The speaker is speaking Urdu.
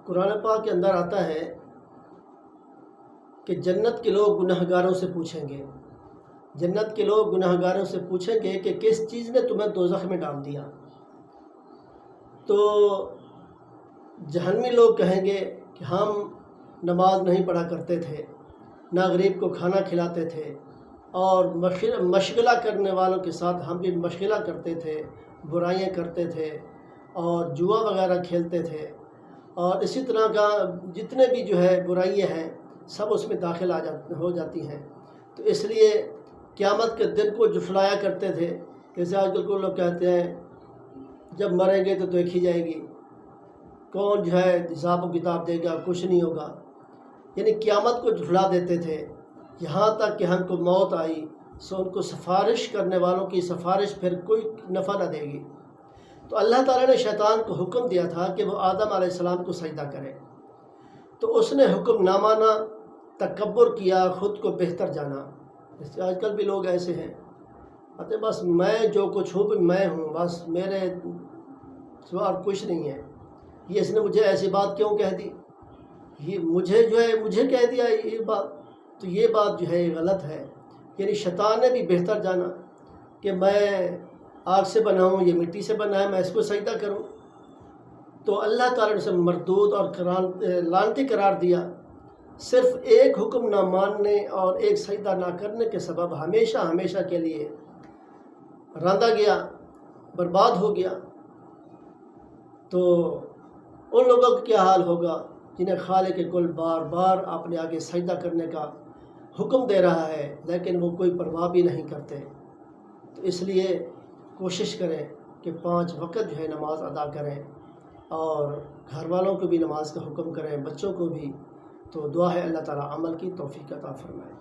قرآن پاک کے اندر آتا ہے کہ جنت کے لوگ گناہگاروں سے پوچھیں گے، جنت کے لوگ گناہگاروں سے پوچھیں گے کہ کس چیز نے تمہیں دوزخ میں ڈال دیا؟ تو جہنمی لوگ کہیں گے کہ ہم نماز نہیں پڑھا کرتے تھے، نہ غریب کو کھانا کھلاتے تھے، اور مشغلہ کرنے والوں کے ساتھ ہم بھی مشغلہ کرتے تھے، برائیاں کرتے تھے اور جوا وغیرہ کھیلتے تھے، اور اسی طرح کا جتنے بھی جو ہے برائیاں ہیں سب اس میں داخل ہو جاتی ہیں۔ تو اس لیے قیامت کے دن کو جھٹلایا کرتے تھے، جیسے آج کل کو لوگ کہتے ہیں جب مریں گے تو دیکھی جائے گی، کون جو ہے حساب و کتاب دے گا، کچھ نہیں ہوگا، یعنی قیامت کو جھٹلا دیتے تھے۔ یہاں تک کہ ہم کو موت آئی سو ان کو سفارش کرنے والوں کی سفارش پھر کوئی نفع نہ دے گی۔ تو اللہ تعالیٰ نے شیطان کو حکم دیا تھا کہ وہ آدم علیہ السلام کو سجدہ کرے، تو اس نے حکم نہ مانا، تکبر کیا، خود کو بہتر جانا۔ جیسے آج کل بھی لوگ ایسے ہیں، کہتے بس میں جو کچھ ہوں میں ہوں، بس میرے سوا اور کچھ نہیں ہے، یہ اس نے مجھے ایسی بات کیوں کہہ دی، یہ مجھے جو ہے مجھے کہہ دیا یہ بات، تو یہ بات جو ہے غلط ہے۔ یعنی شیطان نے بھی بہتر جانا کہ میں آگ سے بنا ہوں، یہ مٹی سے بنا ہے، میں اس کو سجدہ کروں، تو اللہ تعالیٰ نے اسے مردود اور لعنتی قرار دیا۔ صرف ایک حکم نہ ماننے اور ایک سجدہ نہ کرنے کے سبب ہمیشہ ہمیشہ کے لیے راندا گیا، برباد ہو گیا۔ تو ان لوگوں کا کیا حال ہوگا جنہیں خالق کل بار بار اپنے آگے سجدہ کرنے کا حکم دے رہا ہے لیکن وہ کوئی پرواہ بھی نہیں کرتے۔ تو اس لیے کوشش کریں کہ 5 وقت جو ہے نماز ادا کریں، اور گھر والوں کو بھی نماز کا حکم کریں، بچوں کو بھی۔ تو دعا ہے اللہ تعالیٰ عمل کی توفیق عطا فرمائے۔